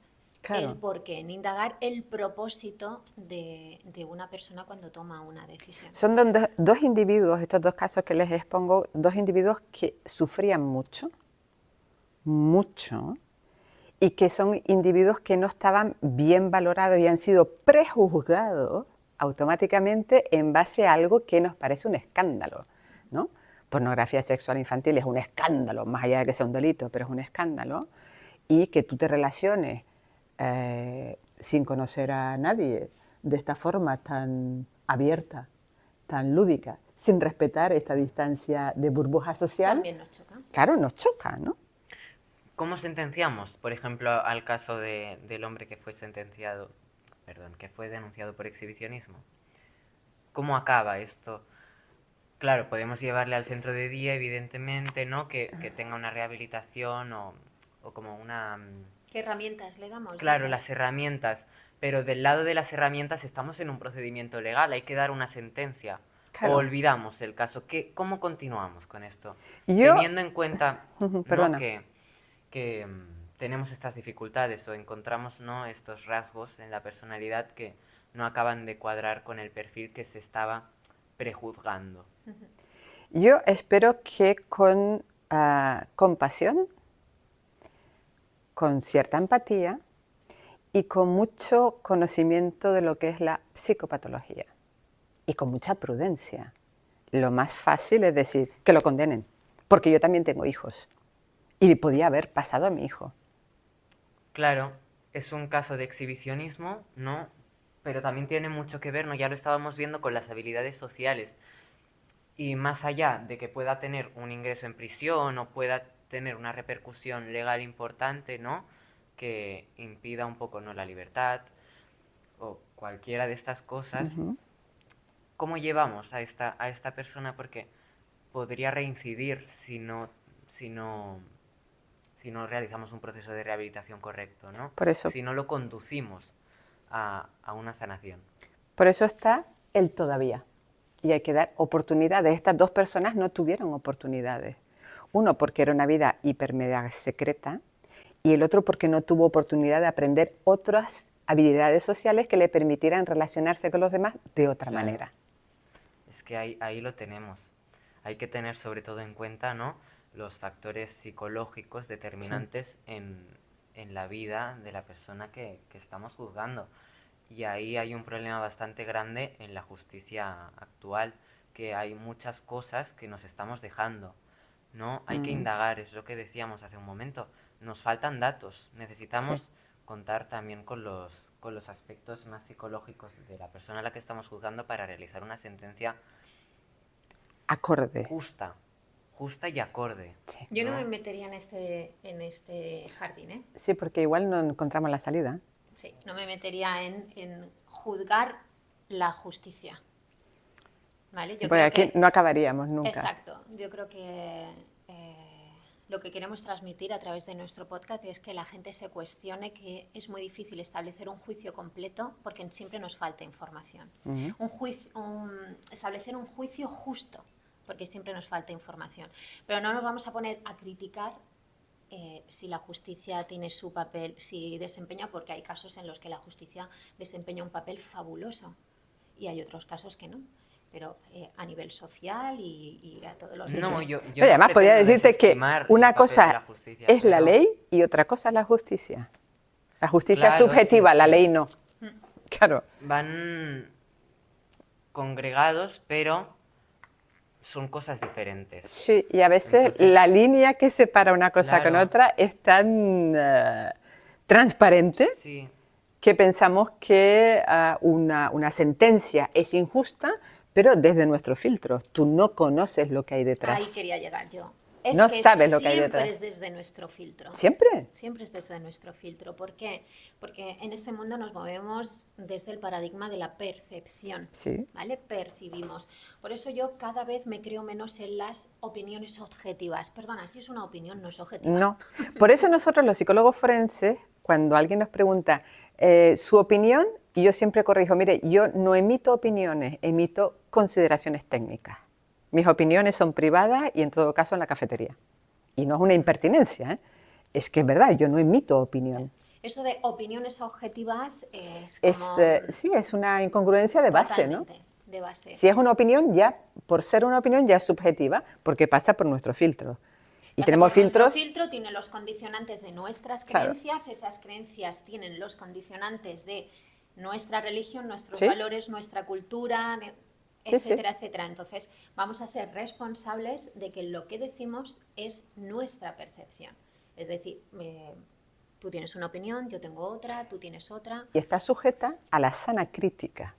el porqué, en indagar el propósito de una persona cuando toma una decisión. Son dos individuos, estos dos casos que les expongo, dos individuos que sufrían mucho, y que son individuos que no estaban bien valorados y han sido prejuzgados automáticamente en base a algo que nos parece un escándalo, ¿no? Pornografía sexual infantil es un escándalo, más allá de que sea un delito, pero es un escándalo, y que tú te relaciones sin conocer a nadie de esta forma tan abierta, tan lúdica, sin respetar esta distancia de burbuja social. También nos choca. Claro, nos choca, ¿no? ¿Cómo sentenciamos, por ejemplo, al caso del hombre que fue que fue denunciado por exhibicionismo? ¿Cómo acaba esto? Claro, podemos llevarle al centro de día, evidentemente, ¿no? Que tenga una rehabilitación o como una... ¿Qué herramientas le damos? Claro, las herramientas. Pero del lado de las herramientas estamos en un procedimiento legal, hay que dar una sentencia. Claro. O olvidamos el caso. ¿Cómo continuamos con esto? Teniendo en cuenta ¿no? que tenemos estas dificultades o encontramos ¿no? estos rasgos en la personalidad que no acaban de cuadrar con el perfil que se estaba prejuzgando. Yo espero que con compasión, con cierta empatía y con mucho conocimiento de lo que es la psicopatología y con mucha prudencia. Lo más fácil es decir que lo condenen, porque yo también tengo hijos y podía haber pasado a mi hijo. Claro, es un caso de exhibicionismo, ¿no? Pero también tiene mucho que ver, ¿no? Ya lo estábamos viendo con las habilidades sociales. Y más allá de que pueda tener un ingreso en prisión o pueda tener una repercusión legal importante, ¿no? Que impida un poco, ¿no? La libertad o cualquiera de estas cosas. ¿Cómo llevamos a esta persona? Porque podría reincidir si no si no realizamos un proceso de rehabilitación correcto, ¿no? Por eso. Si no lo conducimos a una sanación. Por eso está el todavía. Y hay que dar oportunidades. Estas dos personas no tuvieron oportunidades. Uno porque era una vida hiper mega secreta y el otro porque no tuvo oportunidad de aprender otras habilidades sociales que le permitieran relacionarse con los demás de otra Claro. manera. Es que ahí lo tenemos. Hay que tener sobre todo en cuenta, ¿no?, los factores psicológicos determinantes en la vida de la persona que estamos juzgando. Y ahí hay un problema bastante grande en la justicia actual, que hay muchas cosas que nos estamos dejando, ¿no? Hay que indagar, es lo que decíamos hace un momento. Nos faltan datos, necesitamos contar también con los aspectos más psicológicos de la persona a la que estamos juzgando para realizar una sentencia Acorde. justa y acorde. Sí. Yo no me metería en este jardín, ¿eh? Sí, porque igual no encontramos la salida. Sí, no me metería en juzgar la justicia. ¿Vale? Sí, porque aquí no acabaríamos nunca. Exacto. Yo creo que lo que queremos transmitir a través de nuestro podcast es que la gente se cuestione que es muy difícil establecer un juicio completo porque siempre nos falta información. Establecer un juicio justo porque siempre nos falta información. Pero no nos vamos a poner a criticar si la justicia tiene su papel, si desempeña, porque hay casos en los que la justicia desempeña un papel fabuloso y hay otros casos que no. Pero a nivel social y a todos los No, niveles. yo Además, no podría pretendo decirte que desestimar una el papel de la cosa justicia, es la pero- ley y otra cosa es la justicia. La justicia es Claro, subjetiva, sí, la sí. ley no. Claro. Van congregados, pero son cosas diferentes. Sí, y a veces Entonces- la línea que separa una cosa con Claro. otra es tan transparente Sí, que pensamos que una sentencia es injusta, pero desde nuestros filtros. Tú no conoces lo que hay detrás. Ahí quería llegar yo. No sabes lo que hay siempre detrás. es desde nuestro filtro. ¿Siempre? Siempre es desde nuestro filtro. ¿Por qué? Porque en este mundo nos movemos desde el paradigma de la percepción. Sí. ¿Vale? Percibimos. Por eso yo cada vez me creo menos en las opiniones objetivas. Perdona, si es una opinión, no es objetiva. No. Por eso nosotros los psicólogos forenses, cuando alguien nos pregunta su opinión, y yo siempre corrijo, mire, yo no emito opiniones, emito consideraciones técnicas. Mis opiniones son privadas y en todo caso en la cafetería. Y no es una impertinencia, ¿eh? Es que es verdad, yo no emito opinión. Eso de opiniones objetivas es Es, como... sí, es una incongruencia de base, ¿no? totalmente de base. Si es una opinión, ya, por ser una opinión, ya es subjetiva, porque pasa por nuestro filtro. Y Pasa tenemos por nuestro filtros... filtro tiene los condicionantes de nuestras Claro. creencias, esas creencias tienen los condicionantes de nuestra religión, nuestros Sí. valores, nuestra cultura, Sí, etcétera, etcétera. Entonces, vamos a ser responsables de que lo que decimos es nuestra percepción. Es decir, tú tienes una opinión, yo tengo otra, tú tienes otra. Y está sujeta a la sana crítica.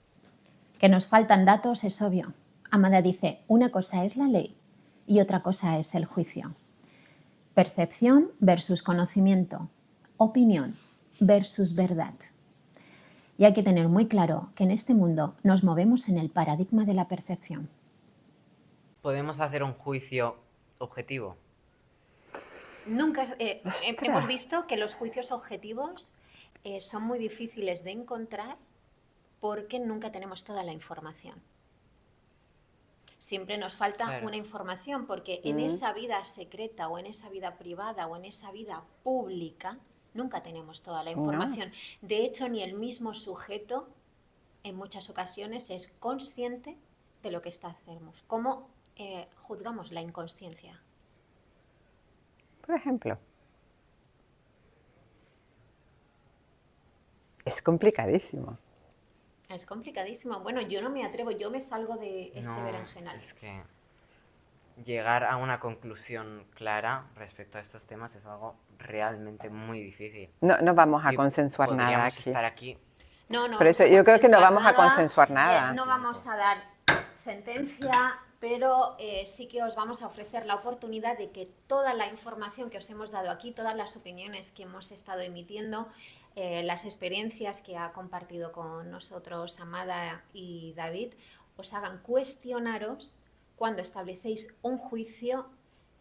Que nos faltan datos es obvio. Amada dice, una cosa es la ley y otra cosa es el juicio. Percepción versus conocimiento. Opinión versus verdad. Y hay que tener muy claro que en este mundo nos movemos en el paradigma de la percepción. ¿podemos hacer un juicio objetivo? Nunca Ostras. hemos visto que los juicios objetivos son muy difíciles de encontrar porque nunca tenemos toda la información. Siempre nos falta Claro. una información porque en esa vida secreta o en esa vida privada o en esa vida pública nunca tenemos toda la información. De hecho, ni el mismo sujeto en muchas ocasiones es consciente de lo que hacemos. ¿Cómo juzgamos la inconsciencia? Por ejemplo. Es complicadísimo. Es complicadísimo. Bueno, yo no me atrevo, yo me salgo de este No, berenjenal. es que llegar a una conclusión clara respecto a estos temas es algo realmente muy difícil. No vamos a Y consensuar nada podríamos aquí. estar aquí. No, no Por eso vamos a yo creo que no vamos a consensuar consensuar nada. no vamos a dar sentencia, pero sí que os vamos a ofrecer la oportunidad de que toda la información que os hemos dado aquí, todas las opiniones que hemos estado emitiendo, las experiencias que ha compartido con nosotros Amada y David, os hagan cuestionaros cuando establecéis un juicio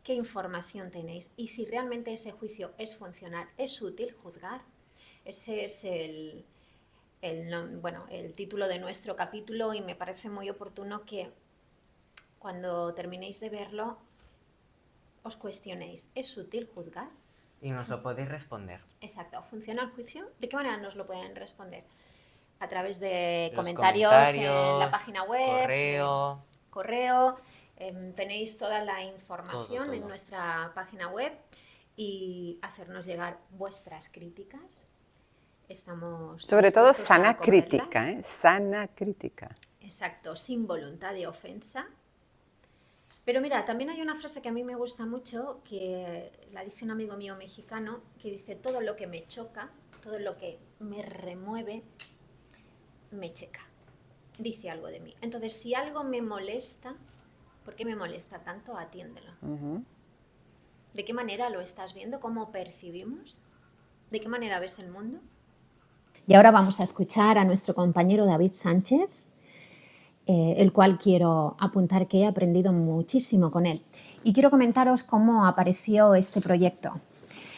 qué información tenéis y si realmente ese juicio es funcional, es útil juzgar. Ese es el título de nuestro capítulo y me parece muy oportuno que cuando terminéis de verlo os cuestionéis, ¿es útil juzgar? Y nos lo podéis responder. Exacto, ¿funciona el juicio? ¿De qué manera nos lo pueden responder? A través de Los comentarios en la página web, correo, tenéis toda la información Todo. en nuestra página web y hacernos llegar vuestras críticas. Estamos Sobre todo dispuestos a sana acogerlas. crítica, ¿eh? Sana crítica. Exacto, sin voluntad de ofensa. Pero mira, también hay una frase que a mí me gusta mucho, que la dice un amigo mío mexicano, que dice, todo lo que me choca, todo lo que me remueve, me checa. Dice algo de mí. Entonces, si algo me molesta, ¿por qué me molesta tanto? Atiéndelo. ¿De qué manera lo estás viendo? ¿Cómo percibimos? ¿De qué manera ves el mundo? Y ahora vamos a escuchar a nuestro compañero David Sánchez, el cual quiero apuntar que he aprendido muchísimo con él. Y quiero comentaros cómo apareció este proyecto.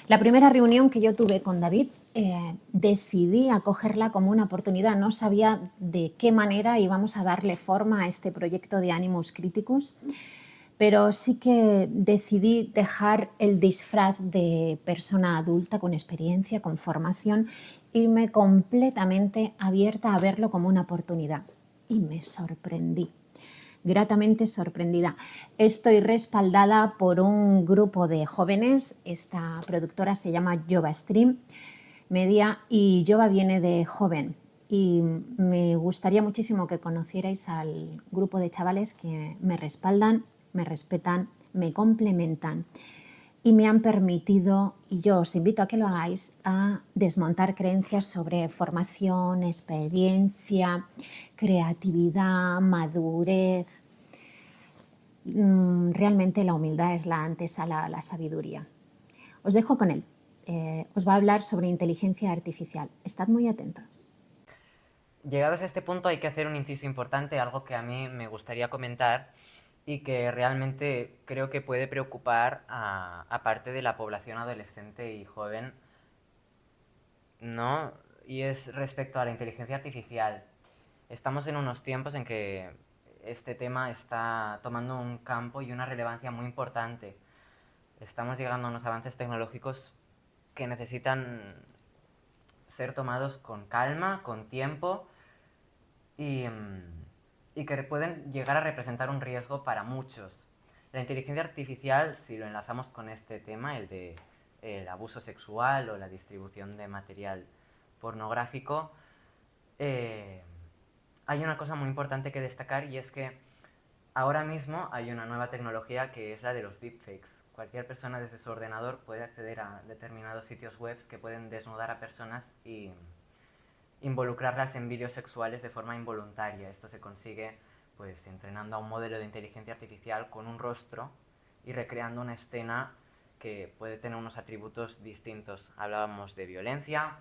La primera reunión que yo tuve con David, decidí acogerla como una oportunidad. No sabía de qué manera íbamos a darle forma a este proyecto de Animus Criticus, pero sí que decidí dejar el disfraz de persona adulta con experiencia, con formación, irme completamente abierta a verlo como una oportunidad. Y me sorprendí, gratamente sorprendida. Estoy respaldada por un grupo de jóvenes. Esta productora se llama Yoba Stream Media y Yoba viene de joven. Y me gustaría muchísimo que conocierais al grupo de chavales que me respaldan, me respetan, me complementan y me han permitido, y yo os invito a que lo hagáis, a desmontar creencias sobre formación, experiencia, creatividad, madurez. Realmente la humildad es la antesala a la sabiduría. Os dejo con él. Os va a hablar sobre inteligencia artificial. Estad muy atentos. Llegados a este punto hay que hacer un inciso importante, algo que a mí me gustaría comentar y que realmente creo que puede preocupar a parte de la población adolescente y joven, ¿no? Y es respecto a la inteligencia artificial. Estamos en unos tiempos en que este tema está tomando un campo y una relevancia muy importante. Estamos llegando a unos avances tecnológicos que necesitan ser tomados con calma, con tiempo y que pueden llegar a representar un riesgo para muchos. La inteligencia artificial, si lo enlazamos con este tema, el de el abuso sexual o la distribución de material pornográfico, hay una cosa muy importante que destacar y es que ahora mismo hay una nueva tecnología que es la de los deepfakes. Cualquier persona desde su ordenador puede acceder a determinados sitios web que pueden desnudar a personas y involucrarlas en vídeos sexuales de forma involuntaria. Esto se consigue pues entrenando a un modelo de inteligencia artificial con un rostro y recreando una escena que puede tener unos atributos distintos. Hablábamos de violencia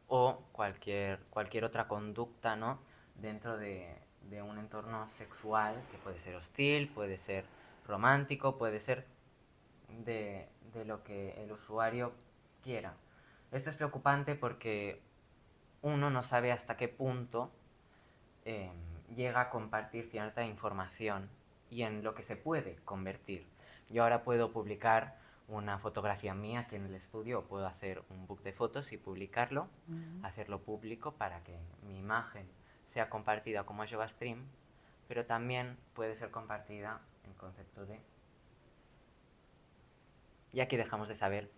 o cualquier otra conducta, ¿no?, dentro de un entorno sexual que puede ser hostil, puede ser romántico, puede ser de lo que el usuario quiera. Esto es preocupante porque uno no sabe hasta qué punto llega a compartir cierta información y en lo que se puede convertir. Yo ahora puedo publicar una fotografía mía aquí en el estudio o puedo hacer un book de fotos y publicarlo, hacerlo público para que mi imagen sea compartida como Yoga Stream, pero también puede ser compartida en concepto de... Y aquí dejamos de saber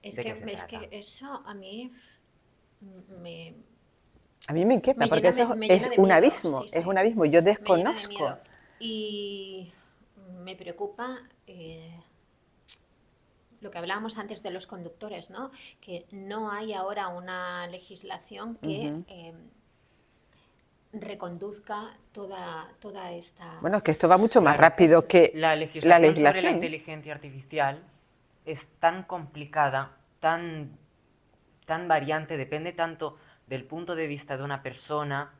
Es de que, qué se es trata. que eso a mí me, A mí me inquieta me porque llena eso me es llena de un miedo, abismo, sí, es sí. un abismo. Yo Me llena de desconozco. miedo. Y me preocupa lo que hablábamos antes de los conductores, ¿no? Que no hay ahora una legislación que reconduzca toda esta... Bueno, que esto va mucho más Claro, rápido que la la legislación sobre la legislación. inteligencia artificial es tan complicada, tan variante, depende tanto del punto de vista de una persona,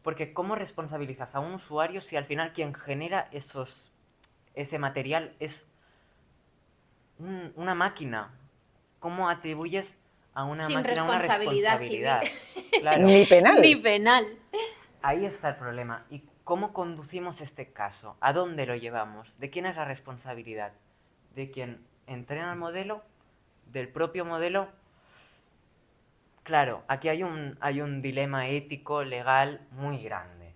porque ¿cómo responsabilizas a un usuario si al final quien genera ese material es una máquina. ¿Cómo atribuyes a una Sin máquina una responsabilidad responsabilidad? civil. Claro, Ni penal. Ni penal. ahí está el problema. ¿Y cómo conducimos este caso? ¿A dónde lo llevamos? ¿De quién es la responsabilidad? ¿De quien entrena el modelo? ¿Del propio modelo? Claro, aquí hay un dilema ético, legal muy grande,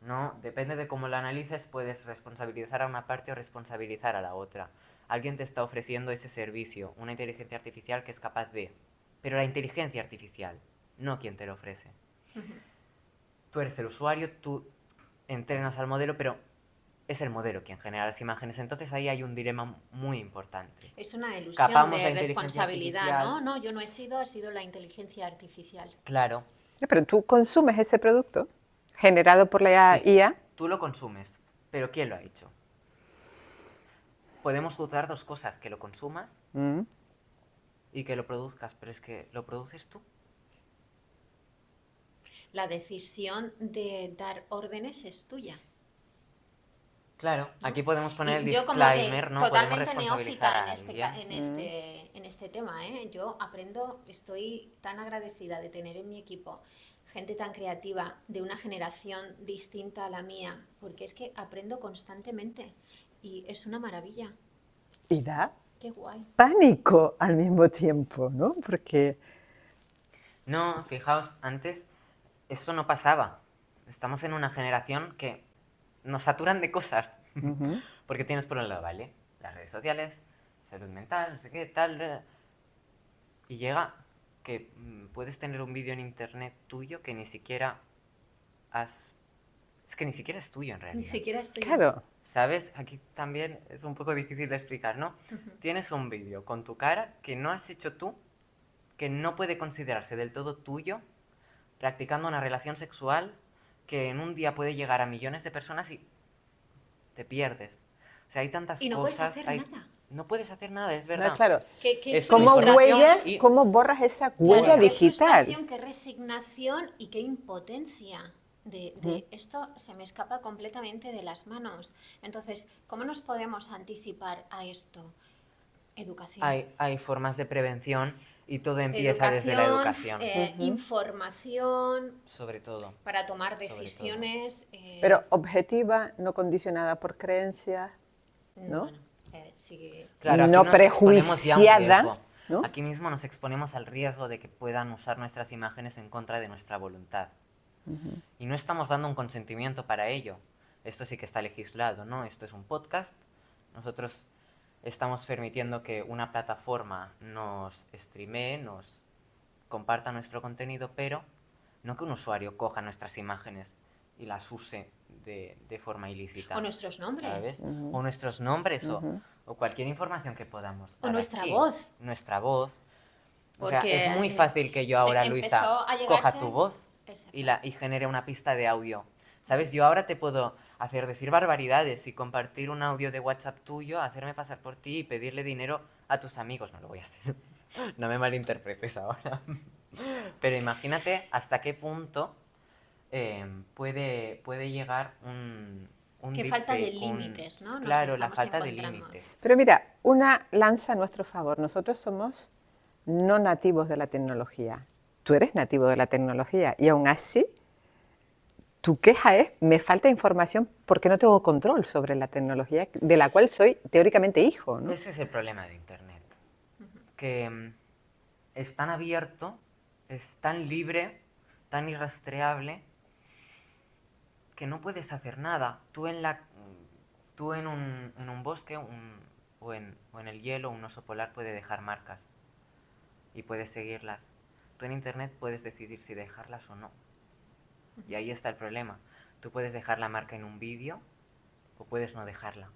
¿no? Depende de cómo lo analices, puedes responsabilizar a una parte o responsabilizar a la otra. Alguien te está ofreciendo ese servicio, una inteligencia artificial que es capaz de... Pero la inteligencia artificial, no quien te lo ofrece. Tú eres el usuario, tú entrenas al modelo, pero es el modelo quien genera las imágenes. Entonces ahí hay un dilema muy importante. Es una ilusión Capamos de la inteligencia responsabilidad, artificial. ¿no? No, yo no he sido, ha sido la inteligencia artificial. Claro, Pero tú consumes ese producto generado por la sí, IA. tú lo consumes, pero ¿quién lo ha hecho? Podemos juzgar dos cosas, que lo consumas Mm. y que lo produzcas, pero es que lo produces tú. La decisión de dar órdenes es tuya. Claro, aquí podemos poner el Y yo como que disclaimer, ¿no? Podemos totalmente responsabilizar neófita a alguien. en este tema, ¿eh? Yo aprendo, estoy tan agradecida de tener en mi equipo gente tan creativa, de una generación distinta a la mía, porque es que aprendo constantemente y es una maravilla. Y da Qué guay. pánico al mismo tiempo, ¿no? Porque No, fijaos, antes esto no pasaba. Estamos en una generación que nos saturan de cosas. ujú, Porque tienes por un lado, ¿vale? Las redes sociales, salud mental, no sé qué, tal. Y llega que puedes tener un vídeo en internet tuyo que ni siquiera has... Es que ni siquiera es tuyo en Ni realidad. siquiera estoy... claro, ¿Sabes? Aquí también es un poco difícil de explicar, ¿no? Tienes un vídeo con tu cara que no has hecho tú, que no puede considerarse del todo tuyo, practicando una relación sexual que en un día puede llegar a millones de personas y te pierdes. O sea, hay tantas Y no puedes cosas... hacer nada. No puedes hacer nada, es no, verdad. claro. Qué Es ¿Cómo frustración. huellas, y- cómo borras esa huella Claro, qué digital? frustración, qué resignación y qué impotencia de esto se me escapa completamente de las manos. Entonces, ¿cómo nos podemos anticipar a esto? Educación. Hay formas de prevención y todo empieza desde la educación, Información sobre todo. para tomar Sobre todo. decisiones. Pero objetiva, no condicionada por creencias, ¿no? Bueno, sí. Claro, aquí no nos exponemos ya a un prejuiciada, riesgo. ¿no? Aquí mismo nos exponemos al riesgo de que puedan usar nuestras imágenes en contra de nuestra voluntad. Y no estamos dando un consentimiento para ello. Esto sí que está legislado, ¿no? Esto es un podcast. Nosotros estamos permitiendo que una plataforma nos streamee, nos comparta nuestro contenido, pero no que un usuario coja nuestras imágenes y las use de forma ilícita. O nuestros nombres. ¿Sabes? O nuestros nombres o cualquier información que podamos O dar nuestra aquí. voz. Nuestra voz. O sea, Porque, es muy fácil que yo se ahora, empezó Luisa, a llegarse- coja tu voz Exacto. y genere una pista de audio. ¿Sabes? Yo ahora te puedo hacer decir barbaridades y compartir un audio de WhatsApp tuyo, hacerme pasar por ti y pedirle dinero a tus amigos. No lo voy a hacer. No me malinterpretes ahora. Pero imagínate hasta qué punto puede llegar un Qué falta de deepfake, límites, ¿no? Nos Claro, la estamos falta de encontrando. límites. Pero mira, una lanza a nuestro favor. Nosotros somos no nativos de la tecnología. Tú eres nativo de la tecnología y aún así tu queja es, me falta información porque no tengo control sobre la tecnología de la cual soy teóricamente hijo, ¿no? Ese es el problema de Internet. Que es tan abierto, es tan libre, tan irrastreable, que no puedes hacer nada. Tú en un bosque o en el hielo, un oso polar puede dejar marcas y puedes seguirlas. Tú en Internet puedes decidir si dejarlas o no. Y ahí está el problema. Tú puedes dejar la marca en un vídeo o puedes no dejarla.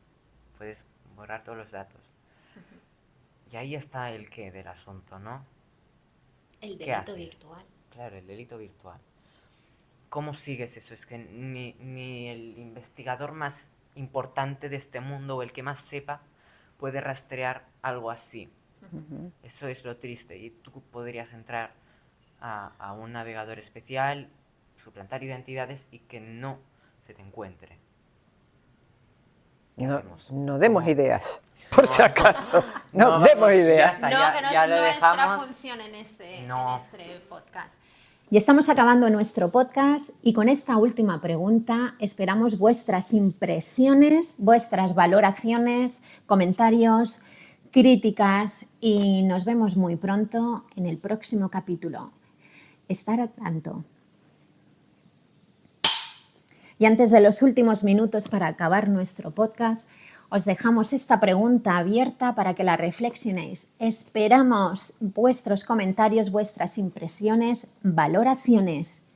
Puedes borrar todos los datos. Y ahí está el qué del asunto, ¿no? El ¿Qué delito haces? virtual. Claro, el delito virtual. ¿Cómo sigues eso? Es que ni el investigador más importante de este mundo o el que más sepa puede rastrear algo así. Eso es lo triste. Y tú podrías entrar a un navegador especial, suplantar identidades y que no se te encuentre. ¿Qué No, hacemos? no demos ideas, por si acaso. No demos ideas. Ya está, No, que no ya es lo nuestra dejamos. función en este No. podcast. Y estamos acabando nuestro podcast y con esta última pregunta esperamos vuestras impresiones, vuestras valoraciones, comentarios, críticas y nos vemos muy pronto en el próximo capítulo. Estar al tanto. Y antes de los últimos minutos para acabar nuestro podcast, os dejamos esta pregunta abierta para que la reflexionéis. Esperamos vuestros comentarios, vuestras impresiones, valoraciones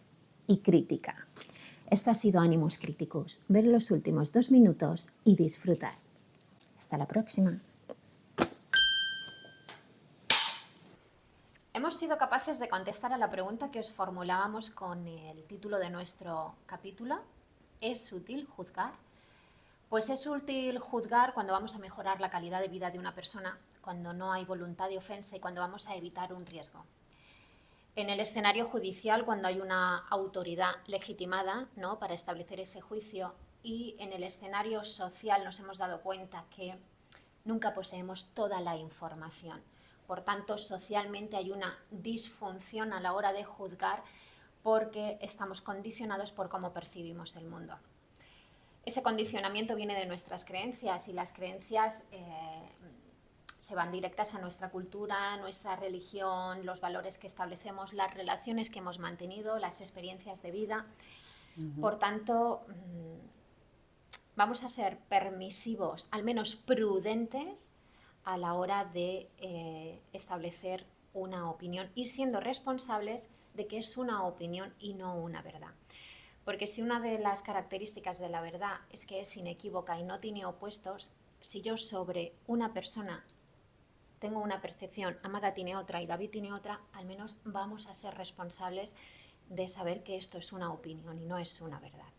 y crítica. Esto ha sido Animus Criticus. Ver los últimos 2 minutos y disfrutar. Hasta la próxima. Hemos sido capaces de contestar a la pregunta que os formulábamos con el título de nuestro capítulo. ¿Es útil juzgar? Pues es útil juzgar cuando vamos a mejorar la calidad de vida de una persona, cuando no hay voluntad de ofensa y cuando vamos a evitar un riesgo. En el escenario judicial, cuando hay una autoridad legitimada, ¿no?, para establecer ese juicio, y en el escenario social nos hemos dado cuenta que nunca poseemos toda la información. Por tanto, socialmente hay una disfunción a la hora de juzgar porque estamos condicionados por cómo percibimos el mundo. Ese condicionamiento viene de nuestras creencias y las creencias se van directas a nuestra cultura, nuestra religión, los valores que establecemos, las relaciones que hemos mantenido, las experiencias de vida. Por tanto, vamos a ser permisivos, al menos prudentes, a la hora de establecer una opinión y siendo responsables de que es una opinión y no una verdad. Porque si una de las características de la verdad es que es inequívoca y no tiene opuestos, si yo sobre una persona tengo una percepción, Amada tiene otra y David tiene otra, al menos vamos a ser responsables de saber que esto es una opinión y no es una verdad.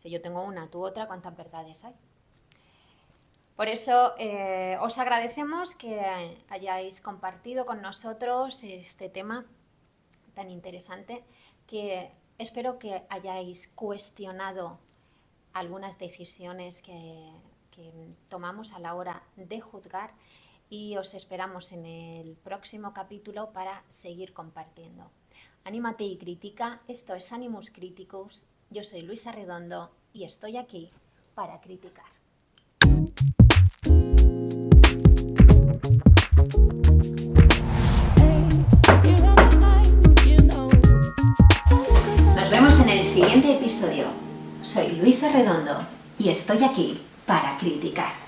Si yo tengo una, tú otra, ¿cuántas verdades hay? Por eso os agradecemos que hayáis compartido con nosotros este tema tan interesante, que espero que hayáis cuestionado algunas decisiones que tomamos a la hora de juzgar y os esperamos en el próximo capítulo para seguir compartiendo. Anímate y critica. Esto es Animus Criticus. Yo soy Luisa Redondo y estoy aquí para criticar. Nos vemos en el siguiente episodio. Soy Luisa Redondo y estoy aquí para criticar.